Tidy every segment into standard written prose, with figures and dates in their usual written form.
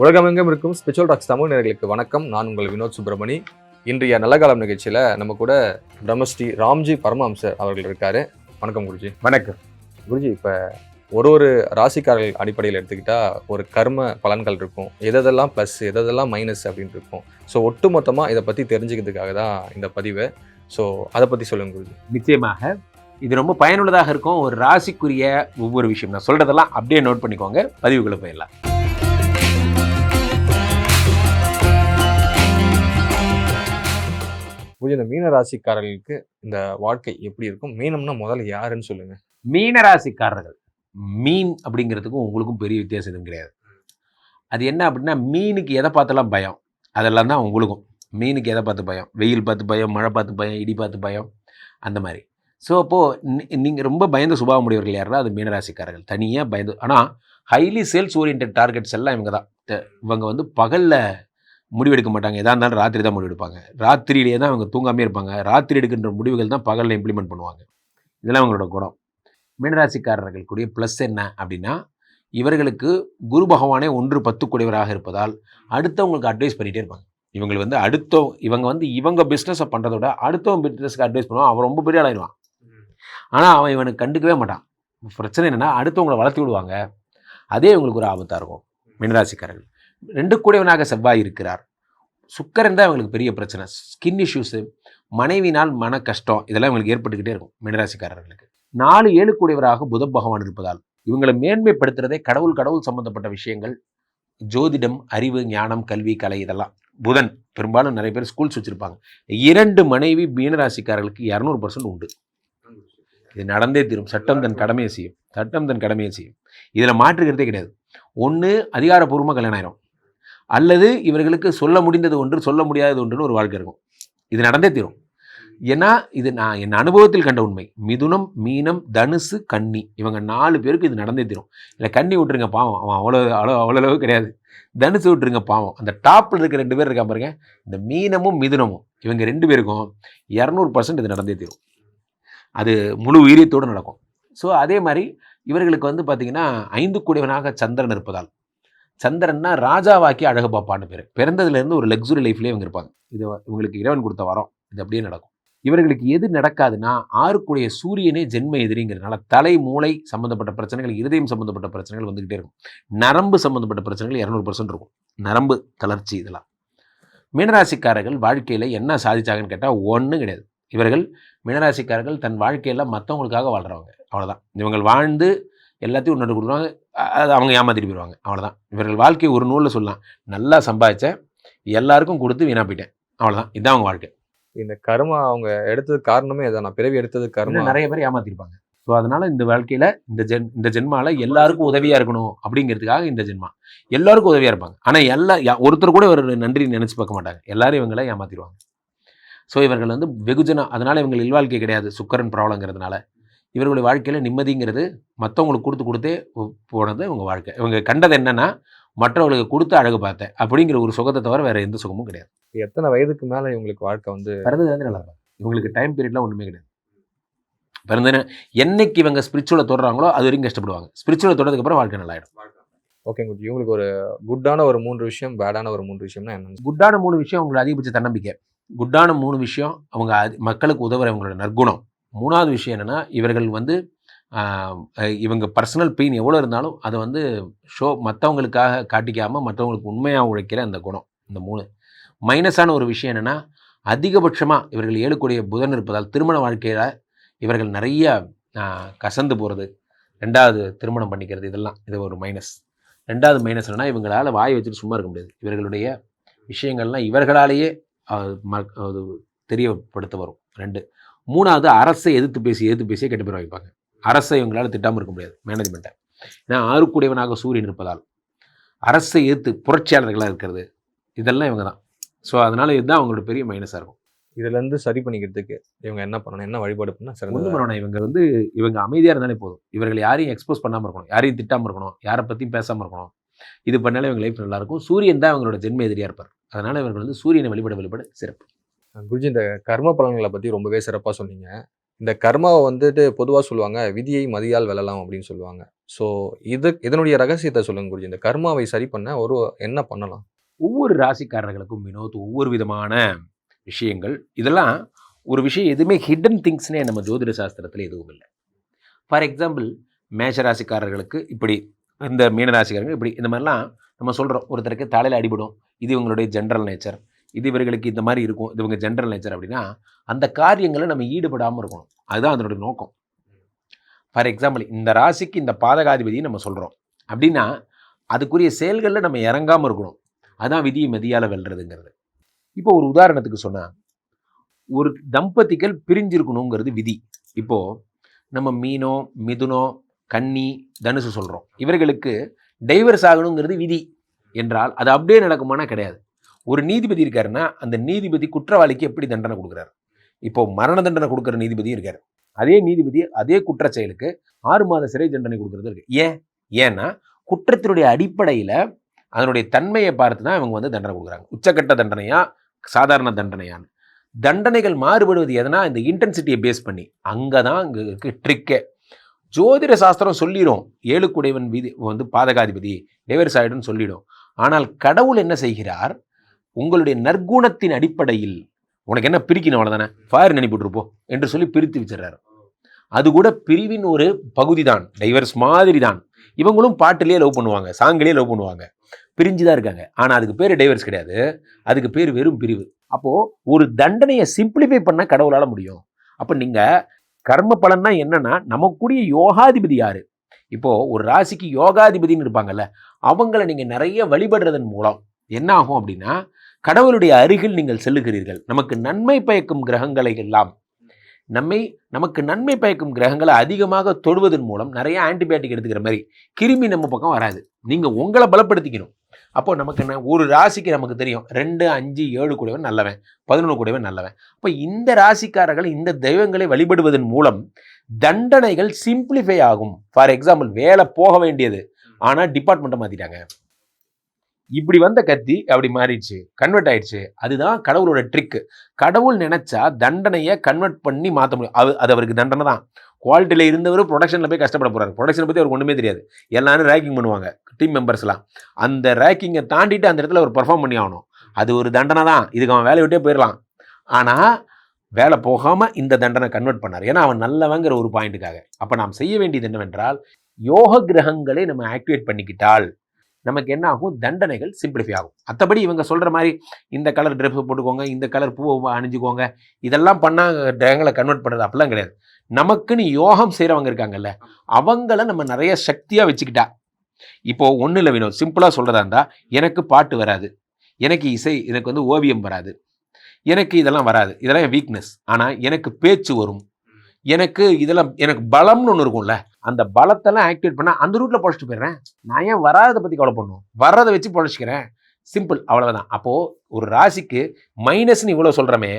உலகமெங்கும் இருக்கும் spiritual tax Tamil நேயர்களுக்கு வணக்கம். நான் உங்கள் வினோத் சுப்பிரமணி. இன்றைய நல்லகாலம் நிகழ்ச்சியில் நம்ம கூட பிரம்மஸ்ரீ ராம்ஜி பரமஹம்சர் அவர்கள் இருக்காரு. வணக்கம் குருஜி. வணக்கம் குருஜி. இப்போ ஒரு ராசிக்காரர்கள் அடிப்படையில் எடுத்துக்கிட்டால் ஒரு கர்ம பலன்கள் இருக்கும், எதெல்லாம் ப்ளஸ் எதெல்லாம் மைனஸ் அப்படின்னு இருக்கும். ஸோ ஒட்டு மொத்தமாக இதை பற்றி தெரிஞ்சுக்கிறதுக்காக தான் இந்த பதிவு. ஸோ அதை பற்றி சொல்லுங்கள் குருஜி. நிச்சயமாக இது ரொம்ப பயனுள்ளதாக இருக்கும். ஒரு ராசிக்குரிய ஒவ்வொரு விஷயம் நான் சொல்கிறதெல்லாம் அப்படியே நோட் பண்ணிக்கோங்க. பதிவுகளை போயிடலாம். குருஜி, இந்த மீன ராசிக்காரர்களுக்கு இந்த வாழ்க்கை எப்படி இருக்கும்? மீனம்னா முதல்ல யாருன்னு சொல்லுங்க. மீன ராசிக்காரர்கள், மீன் அப்படிங்கிறதுக்கும் உங்களுக்கும் பெரிய வித்தியாசம் எதுவும் கிடையாது. அது என்ன அப்படின்னா, மீனுக்கு எதை பார்த்தெல்லாம் பயம், அதெல்லாம் தான் உங்களுக்கும். மீனுக்கு எதை பார்த்து பயம்? வெயில் பார்த்து பயம், மழை பார்த்து பயம், இடி பார்த்து பயம், அந்த மாதிரி. ஸோ அப்போது நீங்கள் ரொம்ப பயந்த சுபாவம் உடையவர்கள் யாருன்னா அது மீனராசிக்காரர்கள். தனியாக பயந்து, ஆனால் ஹைலி சேல்ஸ் ஓரியன்ட் டார்கெட்ஸ் எல்லாம் இவங்க தான். இவங்க வந்து பகலில் முடிவெடுக்க மாட்டாங்க. எதாக இருந்தாலும் ராத்திரி தான் முடிவெடுப்பாங்க. ராத்திரியிலே தான் அவங்க தூங்காமே இருப்பாங்க. ராத்திரி எடுக்கின்ற முடிவுகள் தான் பகலில் இம்ப்ளிமெண்ட் பண்ணுவாங்க. இதெல்லாம் அவங்களோட குணம். மீனராசிக்காரர்களுக்குடைய ப்ளஸ் என்ன அப்படின்னா, இவர்களுக்கு குரு பகவானே 1-10 கூடியவராக இருப்பதால் அடுத்தவங்களுக்கு அட்வைஸ் பண்ணிகிட்டே இருப்பாங்க. இவங்க வந்து இவங்க பிஸ்னஸை பண்ணுறத விட அடுத்தவங்க பிஸ்னஸ்க்கு அட்வைஸ் பண்ணுவான். அவன் ரொம்ப பெரிய ஆளாயிடுவான். ஆனால் அவன் இவனுக்கு கண்டுக்கவே மாட்டான். பிரச்சனை என்னென்னா, அடுத்தவங்களை வளர்த்தி விடுவாங்க. அதே இவங்களுக்கு ஒரு ஆபத்தாக இருக்கும். மீனராசிக்காரர்கள் 2 கூடியவனாக செவ்வாய் இருக்கிறார். சுக்கரன் தான் இவங்களுக்கு பெரிய பிரச்சனை. ஸ்கின் இஷ்யூஸு, மனைவினால் மன கஷ்டம், இதெல்லாம் இவங்களுக்கு ஏற்பட்டுக்கிட்டே இருக்கும். மீனராசிக்காரர்களுக்கு 4-7 கூடியவராக புத பகவான் இருப்பதால் இவங்களை மேன்மைப்படுத்துறதே கடவுள் சம்பந்தப்பட்ட விஷயங்கள், ஜோதிடம், அறிவு, ஞானம், கல்வி, கலை, இதெல்லாம். புதன் பெரும்பாலும் நிறைய பேர் ஸ்கூல்ஸ் வச்சுருப்பாங்க. 2 மனைவி மீனராசிக்காரர்களுக்கு 200% உண்டு. இது நடந்தே தீரும். சட்டம் தன் கடமையை செய்யும். இதில் மாற்றுக்கிறதே கிடையாது. ஒன்று அதிகாரப்பூர்வமாக கல்யாணம் ஆயிரும், அல்லது இவர்களுக்கு சொல்ல முடிந்தது ஒன்று, சொல்ல முடியாதது ஒன்றுன்னு ஒரு வாழ்க்கை இருக்கும். இது நடந்தே தீரும். ஏன்னா இது நான் என் அனுபவத்தில் கண்ட உண்மை. மிதுனம், மீனம், தனுசு, கன்னி, இவங்க 4 பேருக்கு இது நடந்தே தீரும். இல்லை கன்னி விட்டுருங்க பாவம், அவன் அவ்வளோ கிடையாது. தனுசு விட்டுருங்க பாவம். அந்த டாப்பில் இருக்க 2 பேர் இருக்கா பாருங்க, இந்த மீனமும் மிதுனமும், இவங்க 2 பேருக்கும் 200% இது நடந்தே தீரும். அது முழு உயிரியத்தோடு நடக்கும். ஸோ அதே மாதிரி இவர்களுக்கு வந்து பார்த்திங்கன்னா 5 கூடியவனாக சந்திரன் இருப்பதால், சந்திரன்னா ராஜாவாக்கி அழகு பாப்பான்னு பேர். பிறந்ததுலேருந்து ஒரு லக்ஸுரி லைஃப்லேயே இவங்க இருப்பாங்க. இது இவங்களுக்கு இறைவன் கொடுத்த வரம். இது அப்படியே நடக்கும். இவர்களுக்கு எது நடக்காதுன்னா, 6 கூடிய சூரியனே ஜென்ம எதிரிங்கிறதுனால தலை, மூளை சம்மந்தப்பட்ட பிரச்சனைகள், இருதயம் சம்மந்தப்பட்ட பிரச்சனைகள் வந்துக்கிட்டே இருக்கும். நரம்பு சம்மந்தப்பட்ட பிரச்சனைகள் 200% இருக்கும். நரம்பு தளர்ச்சி, இதெல்லாம். மீனராசிக்காரர்கள் வாழ்க்கையில் என்ன சாதிச்சாங்கன்னு கேட்டால் ஒன்றும் கிடையாது. இவர்கள் மீனராசிக்காரர்கள் தன் வாழ்க்கையில் மற்றவங்களுக்காக வாழ்கிறவங்க, அவ்வளோதான். இவங்க வாழ்ந்து எல்லாத்தையும் ஒன்று கொடுக்குறாங்க, அது அவங்க ஏமாத்திட்டு போயிடுவாங்க, அவ்வளோதான். இவர்கள் வாழ்க்கை ஒரு நூலில் சொல்லலாம், நல்லா சம்பாதிச்சேன், எல்லாருக்கும் கொடுத்து வீணாக போயிட்டேன், அவ்வளோதான். இதுதான் அவங்க வாழ்க்கை. இந்த கர்மா அவங்க எடுத்ததுக்கு காரணமே இதான். நான் பிறவி எடுத்தது கர்மா. நிறைய பேர் ஏமாத்திருப்பாங்க. ஸோ அதனால் இந்த வாழ்க்கையில் இந்த ஜென்மாவில் எல்லாருக்கும் உதவியாக இருக்கணும் அப்படிங்கிறதுக்காக இந்த ஜென்மா எல்லாருக்கும் உதவியாக இருப்பாங்க. ஆனால் ஒருத்தர் கூட ஒரு நன்றி நினச்சி பார்க்க மாட்டாங்க. எல்லாரும் இவங்களை ஏமாத்திடுவாங்க. ஸோ இவர்கள் வந்து வெகுஜனம். அதனால் இவங்க இல்வாழ்க்கை கிடையாது. சுக்கரன் ப்ராப்ளங்கிறதுனால இவர்களுடைய வாழ்க்கையில் நிம்மதிங்கிறது மற்றவங்களுக்கு கொடுத்தே போனது இவங்க வாழ்க்கை. இவங்க கண்டது என்னென்னா, மற்றவர்களுக்கு கொடுத்து அழகு பார்த்தேன் அப்படிங்கிற ஒரு சுகத்தை தவிர வேறு எந்த சுகமும் கிடையாது. எத்தனை வயதுக்கு மேலே இவங்களுக்கு வாழ்க்கை வந்து பிறந்ததுலேருந்து நல்லா இருக்கும். இவங்களுக்கு டைம் பீரியட்லாம் ஒன்றுமே கிடையாது. பிறந்தது என்னைக்கு இவங்க ஸ்பிரிச்சுவலை தொடர்றாங்களோ அது வரைக்கும் கஷ்டப்படுவாங்க. ஸ்பிரிச்சுவலை தொடர்றதுக்கப்புறம் வாழ்க்கை நல்லாயிடும். ஓகே குருஜி, இவங்களுக்கு ஒரு குட்டான ஒரு 3 விஷயம், பேடான ஒரு 3 விஷயம்னா என்ன? குட்டான 3 விஷயம் அவங்களோட அதிகபட்ச தன்னம்பிக்கை. குட்டான 3 விஷயம் அவங்க மக்களுக்கு உதவுற அவங்களோட நற்குணம். 3வது விஷயம் என்னென்னா, இவர்கள் வந்து இவங்க பர்சனல் பெயின் எவ்வளோ இருந்தாலும் அதை வந்து மற்றவங்களுக்காக காட்டிக்காமல் மற்றவங்களுக்கு உண்மையாக உழைக்கிற அந்த குணம். இந்த 3. மைனஸான ஒரு விஷயம் என்னென்னா, அதிகபட்சமாக இவர்கள் 7 கூடிய புதன் இருப்பதால் திருமண வாழ்க்கையில் இவர்கள் நிறைய கசந்து போகிறது, 2வது திருமணம் பண்ணிக்கிறது, இதெல்லாம் இது ஒரு மைனஸ். 2வது மைனஸ் என்னென்னா, இவங்களால் வாய் வச்சுட்டு சும்மா இருக்க முடியாது. இவர்களுடைய விஷயங்கள்லாம் இவர்களாலேயே அது தெரியப்படுத்த வரும். 2. 3வது அரசை எதிர்த்து பேசியே கெட்ட பேர் வைப்பாங்க. அரசை இவங்களால் திட்டாமல் இருக்க முடியாது, மேனேஜ்மெண்ட்டை. ஏன்னா 6 கூடியவனாக சூரியன் இருப்பதால் அரசை எதிர்த்து புரட்சியாளர்களாக இருக்கிறது, இதெல்லாம் இவங்க தான். ஸோ அதனால் இதுதான் அவங்களோட பெரிய மைனஸாக இருக்கும். இதுலேருந்து சரி பண்ணிக்கிறதுக்கு இவங்க என்ன பண்ணணும், என்ன வழிபாடு பண்ணால் சரி? ஒன்றும் பண்ணணும். இவங்க அமைதியாக இருந்தாலே போதும். இவர்கள் யாரையும் எக்ஸ்போஸ் பண்ணாமல் இருக்கணும், யாரையும் திட்டாமல் இருக்கணும், யாரை பற்றியும் பேசாமல் இருக்கணும். இது பண்ணாலே இவங்க லைஃப் நல்லாயிருக்கும். சூரியன் தான் அவங்களோட ஜென்ம எதிரியாக இருப்பார். அதனால் இவர்கள் வந்து சூரியனை வழிபட சிறப்பு. குருஜி, இந்த கர்ம பலன்களை பற்றி ரொம்பவே சிறப்பாக சொன்னீங்க. இந்த கர்மாவை வந்துட்டு பொதுவா சொல்லுவாங்க, விதியை மதியால் வெல்லலாம் அப்படின்னு சொல்லுவாங்க. ஸோ இதனுடைய ரகசியத்த சொல்லுங்க குருஜி. இந்த கர்மாவை சரி பண்ண என்ன பண்ணலாம்? ஒவ்வொரு ராசிக்காரர்களுக்கும் வினோத் ஒவ்வொரு விதமான விஷயங்கள். இதெல்லாம் ஒரு விஷயம் எதுவுமே ஹிடன் திங்ஸ்னே நம்ம ஜோதிட சாஸ்திரத்தில் எதுவும் இல்லை. ஃபார் எக்ஸாம்பிள் மேஷ ராசிக்காரர்களுக்கு இப்படி, இந்த மீன ராசிக்காரர்கள் இப்படி, இந்த மாதிரிலாம் நம்ம சொல்கிறோம். ஒருத்தருக்கு தலையில் அடிபடும், இது இவங்களுடைய ஜென்ரல் நேச்சர், இது இவர்களுக்கு இந்த மாதிரி இருக்கும், இது இவங்க ஜென்ரல் நேச்சர் அப்படின்னா அந்த காரியங்களை நம்ம ஈடுபடாமல் இருக்கணும். அதுதான் அதனுடைய நோக்கம். ஃபார் எக்ஸாம்பிள் இந்த ராசிக்கு இந்த பாதகாதிபதியை நம்ம சொல்கிறோம் அப்படின்னா அதுக்குரிய செயல்களில் நம்ம இறங்காமல் இருக்கணும். அதுதான் விதியை மதியால் வெல்றதுங்கிறது. இப்போ ஒரு உதாரணத்துக்கு சொன்னால், ஒரு தம்பதிகள் பிரிஞ்சிருக்கணுங்கிறது விதி. இப்போது நம்ம மீனோ மிதுனோ கன்னி தனுசு சொல்கிறோம், இவர்களுக்கு டைவர்ஸ் ஆகணுங்கிறது விதி என்றால் அது அப்படியே நடக்குமானா கிடையாது. ஒரு நீதிபதி இருக்காருன்னா அந்த நீதிபதி குற்றவாளிக்கு எப்படி தண்டனை கொடுக்குறாரு? இப்போ மரண தண்டனை கொடுக்குற நீதிபதி இருக்காரு, அதே நீதிபதி அதே குற்ற செயலுக்கு 6 மாத சிறை தண்டனை கொடுக்கறது இருக்கு. ஏன்னா குற்றத்தினுடைய அடிப்படையில் அதனுடைய தன்மையை பார்த்து தான் இவங்க வந்து தண்டனை கொடுக்குறாங்க. உச்சக்கட்ட தண்டனையா சாதாரண தண்டனையான்னு தண்டனைகள் மாறுபடுவது எதனா இந்த இன்டென்சிட்டியை பேஸ் பண்ணி. அங்கே தான் இங்கே இருக்கு ட்ரிக்கே. ஜோதிட சாஸ்திரம் சொல்லிடும் 7 குடைவன் விதி வந்து பாதகாதிபதி டைவர்ஸ் ஆகிடும்னு சொல்லிடும். ஆனால் கடவுள் என்ன செய்கிறார்? உங்களுடைய நற்குணத்தின் அடிப்படையில் உனக்கு என்ன பிரிக்கணும் அவ்வளோதானே, ஃபயர் நினைப்பிட்டுருப்போம் என்று சொல்லி பிரித்து வச்சிடறாரு. அது கூட பிரிவின் ஒரு பகுதி தான், டைவர்ஸ் மாதிரி தான். இவங்களும் பாட்டிலேயே லவ் பண்ணுவாங்க, சாங்கிலேயே லவ் பண்ணுவாங்க, பிரிஞ்சு தான் இருக்காங்க. ஆனால் அதுக்கு பேர் டைவர்ஸ் கிடையாது, அதுக்கு பேர் வெறும் பிரிவு. அப்போது ஒரு தண்டனையை சிம்பிளிஃபை பண்ண கடவுளால் முடியும். அப்போ நீங்கள் கர்ம பலன்னா என்னன்னா, நமக்குரிய யோகாதிபதி யாரு? இப்போது ஒரு ராசிக்கு யோகாதிபதினு இருப்பாங்கல்ல, அவங்கள நீங்கள் நிறைய வழிபடுறதன் மூலம் என்ன ஆகும் அப்படின்னா, கடவுளுடைய அருகில் நீங்கள் செல்லுகிறீர்கள். நமக்கு நன்மை பயக்கும் கிரகங்களை எல்லாம் நமக்கு நன்மை பயக்கும் கிரகங்களை அதிகமாக தொடுவதன் மூலம் நிறைய ஆன்டிபயோட்டிக் எடுத்துக்கிற மாதிரி கிருமி நம்ம பக்கம் வராது. நீங்கள் உங்களை பலப்படுத்திக்கணும். அப்போ நமக்கு ஒரு ராசிக்கு நமக்கு தெரியும் 2, 5, 7 கூடவன் நல்லவன், 11 கூடவன் நல்லவன். அப்போ இந்த ராசிக்காரர்கள் இந்த தெய்வங்களை வழிபடுவதன் மூலம் தண்டனைகள் சிம்பிளிஃபை ஆகும். ஃபார் எக்ஸாம்பிள் வேலை போக வேண்டியது ஆனால் டிபார்ட்மெண்ட்டை மாற்றிட்டாங்க, இப்படி வந்த கத்தி அப்படி மாறிடுச்சு, கன்வெர்ட் ஆயிடுச்சு. அதுதான் கடவுளோட ட்ரிக்கு. கடவுள் நினைச்சா தண்டனையை கன்வெர்ட் பண்ணி மாற்ற முடியும். அது அவருக்கு தண்டனை தான். குவாலிட்டியில் இருந்தவர் ப்ரொடக்ஷனில் போய் கஷ்டப்பட போகிறார். ப்ரொடக்ஷனை பற்றி அவருக்கு ஒன்றுமே தெரியாது. எல்லாரும் ரேக்கிங் பண்ணுவாங்க டீம் மெம்பர்ஸ்லாம். அந்த ரேக்கிங்கை தாண்டிட்டு அந்த இடத்துல அவர் பர்ஃபார்ம் பண்ணி ஆகணும். அது ஒரு தண்டனை தான். இதுக்கு அவன் வேலையை விட்டே போயிடலாம். ஆனால் வேலை போகாமல் இந்த தண்டனை கன்வெர்ட் பண்ணார். ஏன்னா அவன் நல்லவங்கிற ஒரு பாயிண்ட்டுக்காக. அப்போ நாம் செய்ய வேண்டியது என்னவென்றால், யோக கிரகங்களை நம்ம ஆக்டிவேட் பண்ணிக்கிட்டால் நமக்கு என்ன ஆகும்? தண்டனைகள் சிம்பிளிஃபை ஆகும். மற்றபடி இவங்க சொல்கிற மாதிரி இந்த கலர் ட்ரெஸ் போட்டுக்கோங்க, இந்த கலர் பூவை அணிஞ்சுக்கோங்க, இதெல்லாம் பண்ணால் கிரகங்களை கன்வெர்ட் பண்ணுறது அப்படிலாம் கிடையாது. நமக்குன்னு யோகம் செய்கிறவங்க இருக்காங்கல்ல, அவங்கள நம்ம நிறைய சக்தியாக வச்சுக்கிட்டா. இப்போது ஒன்றும் இல்லை வினோத், சிம்பிளாக சொல்கிறதா இருந்தால், எனக்கு பாட்டு வராது, எனக்கு இசை, எனக்கு வந்து ஓவியம் வராது, எனக்கு இதெல்லாம் வராது, இதெல்லாம் என் வீக்னஸ். ஆனால் எனக்கு பேச்சு வரும், எனக்கு பலம்னு ஒன்று இருக்கும்ல, அந்த பலத்தெல்லாம் ஆக்டிவேட் பண்ணால் அந்த ரூட்டில் பொழைச்சிட்டு போயிடுறேன். நான் ஏன் வராததை பற்றி கவலை பண்ணும்? வர்றதை வச்சு பொழைச்சிக்கிறேன். சிம்பிள், அவ்வளோதான். அப்போது ஒரு ராசிக்கு மைனஸ்ன்னு இவ்வளோ சொல்கிறோமே,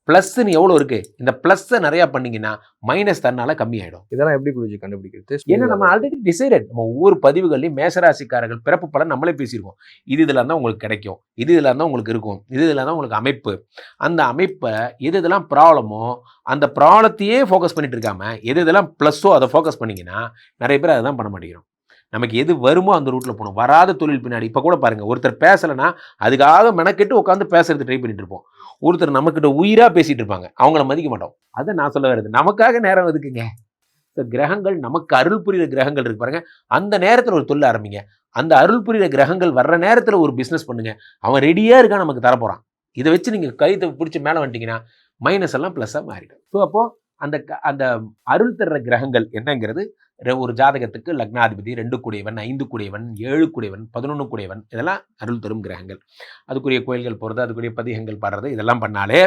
ப்ளஸ்ன்னு எவ்வளோ இருக்குது? இந்த ப்ளஸ்ஸை நிறையா பண்ணிங்கன்னா மைனஸ் தன்னால் கம்மியாயிடும். இதெல்லாம் எப்படி குருஜி கண்டுபிடிக்கிறது? ஏன்னா நம்ம ஆல்ரெடி டிசைடட். நம்ம ஒவ்வொரு பதிவுகள்லையும் மேசராசிக்காரர்கள் பிறப்பு பலன் நம்மளே பேசியிருக்கோம். இதில் இருந்தால் உங்களுக்கு கிடைக்கும், இதில் இருந்தால் உங்களுக்கு இருக்கும், இதில் இருந்தால் உங்களுக்கு அமைப்பு. அந்த அமைப்பை இதெல்லாம் ப்ராப்ளமோ அந்த ப்ராப்ளத்தையே ஃபோக்கஸ் பண்ணிட்டு இருக்காமல் இதெல்லாம் ப்ளஸ்ஸோ அதை ஃபோக்கஸ் பண்ணிங்கன்னா நிறைய பேர் அதை தான் பண்ண மாட்டேங்கிறோம். நமக்கு எது வருமோ அந்த ரூட்டில் போகணும். வராத தொழில் பின்னாடி. இப்போ கூட பாருங்கள், ஒருத்தர் பேசலைன்னா அதுக்காக மெனக்கெட்டு உட்காந்து பேசுறது ட்ரை பண்ணிட்டு இருப்போம். ஒருத்தர் நம்மக்கிட்ட உயிராக பேசிகிட்டு இருப்பாங்க, அவங்கள மதிக்க மாட்டோம். அதை நான் சொல்ல வருது, நமக்காக நேரம் எதுக்குங்க? இந்த கிரகங்கள் நமக்கு அருள் புரிகிற கிரகங்கள் இருக்கு பாருங்க, அந்த நேரத்தில் ஒரு தொழில் ஆரம்பிங்க. அந்த அருள் புரிகிற கிரகங்கள் வர்ற நேரத்தில் ஒரு பிஸ்னஸ் பண்ணுங்க. அவன் ரெடியாக இருக்கான், நமக்கு தரப்போகிறான். இதை வச்சு நீங்கள் கைத்தை பிடிச்சி மேலே வந்துட்டீங்கன்னா மைனஸ் எல்லாம் ப்ளஸ்ஸாக மாறிடும். ஸோ அப்போது அந்த அருள் தர்ற கிரகங்கள் என்னங்கிறது ஒரு ஜாதகத்துக்கு லக்னாதிபதி 2 குடையவன், 5 குடையவன், 7 குடையவன், 11 குடையவன், இதெல்லாம் அருள் தரும் கிரகங்கள். அதுக்குரிய கோயில்கள் போகிறது, அதுக்குரிய பதிகங்கள் பாடுறது, இதெல்லாம் பண்ணாலே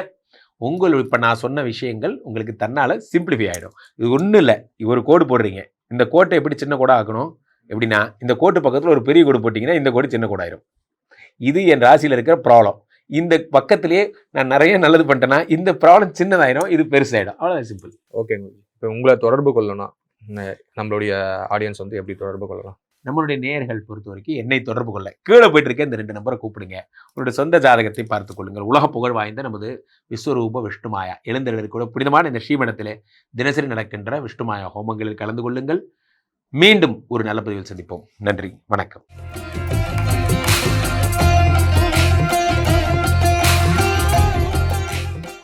இப்போ நான் சொன்ன விஷயங்கள் உங்களுக்கு தன்னால் சிம்பிளிஃபை ஆகிடும். இது ஒன்றும் இல்லை, ஒரு கோடு போடுறீங்க, இந்த கோட்டை எப்படி சின்ன கோடாக ஆக்கணும்? எப்படின்னா, இந்த கோட்டு பக்கத்தில் ஒரு பெரிய கோடு போட்டிங்கன்னா இந்த கோடு சின்ன கோடாயிரும். இது என் ராசியில் இருக்கிற ப்ராப்ளம். இந்த பக்கத்திலேயே நான் நிறைய நல்லது பண்ணிட்டேன்னா இந்த ப்ராப்ளம் சின்னதாயிடும், இது பெருசாயிடும். அவ்வளோதான், சிம்பிள். ஓகேங்க. இப்போ உங்களை தொடர்பு கொள்ளணும், நம்மளுடைய ஆடியன்ஸ் வந்து எப்படி தொடர்பு கொள்ளலாம்? நம்மளுடைய நேயர்கள் பொறுத்த வரைக்கும் என்னை தொடர்பு கொள்ள கீழே போயிட்டு இருக்க இந்த 2 நம்பரை கூப்பிடுங்க. உங்களுடைய சொந்த ஜாதகத்தை பார்த்துக் கொள்ளுங்கள். உலக புகழ் வாய்ந்த நமது விஸ்வரூப விஷ்ணுமாயா எழுந்தருளிருக்கிற புனிதமான இந்த ஸ்ரீமடத்திலே தினசரி நடக்கின்ற விஷ்ணுமாயா ஹோமங்களில் கலந்து கொள்ளுங்கள். மீண்டும் ஒரு நல்ல பதிவில் சந்திப்போம். நன்றி, வணக்கம்.